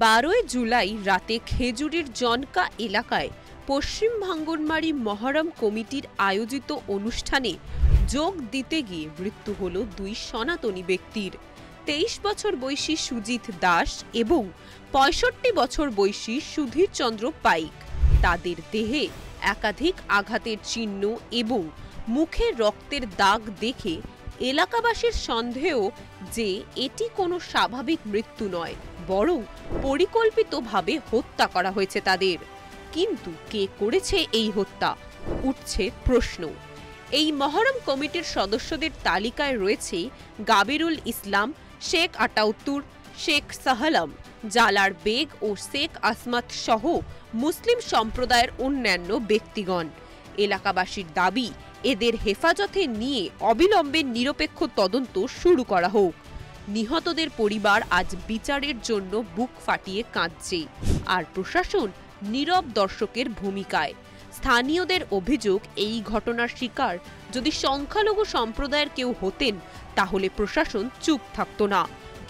12 জুলাই রাতে খেজুরির জনকা এলাকায় পশ্চিম ভাঙ্গনমারি মহরম কমিটির আয়োজিত অনুষ্ঠানে যোগ দিতে গিয়ে মৃত্যু হল দুই সনাতনী ব্যক্তির। 23 বছর বয়সী সুজিত দাস এবং 65 বছর বয়সী সুধীর চন্দ্র পাইক। তাদের দেহে একাধিক আঘাতের চিহ্ন এবং মুখে রক্তের দাগ দেখে এলাকাবাসীর সন্দেহ যে এটি কোনো স্বাভাবিক মৃত্যু নয়, বরং পরিকল্পিতভাবে হত্যা করা হয়েছে তাদের। কিন্তু কে করেছে এই হত্যা, উঠছে প্রশ্ন। এই মহরম কমিটির সদস্যদের তালিকায় রয়েছে গাবিরুল ইসলাম, শেখ আটাউত্তুর, শেখ সাহালাম, জালার বেগ ও শেখ আসমাত সহ মুসলিম সম্প্রদায়ের অন্যান্য ব্যক্তিগণ। এলাকাবাসীর দাবি, এদের হেফাজতে নিয়ে অবিলম্বে নিরপেক্ষ তদন্ত শুরু করা হোক। নিহতদের পরিবার আজ বিচারের জন্য বুক ফাটিয়ে কাঁদছে, আর প্রশাসন নীরব দর্শকের ভূমিকায়। স্থানীয়দের অভিযোগ, এই ঘটনার শিকার যদি সংখ্যালঘু সম্প্রদায়ের কেউ হতেন তাহলে প্রশাসন চুপ থাকত না,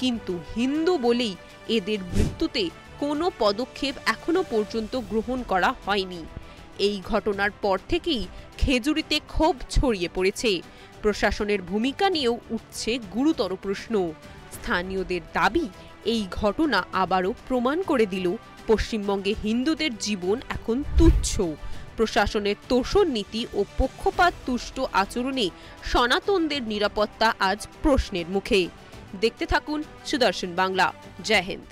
কিন্তু হিন্দু বলেই এদের মৃত্যুতে কোনো পদক্ষেপ এখনো পর্যন্ত গ্রহণ করা হয়নি। এই ঘটনার পর থেকেই খেজুরিতে ক্ষোভ ছড়িয়ে পড়েছে। প্রশাসনের ভূমিকা নিয়েও উঠছে গুরুতর প্রশ্ন। স্থানীয়দের দাবি, এই ঘটনা আবারও প্রমাণ করে দিল পশ্চিমবঙ্গে হিন্দুদের জীবন এখন তুচ্ছ। প্রশাসনের তোষণ নীতি ও পক্ষপাত তুষ্ট আচরণে সনাতনদের নিরাপত্তা আজ প্রশ্নের মুখে। দেখতে থাকুন সুদর্শন বাংলা। জয় হিন্দ।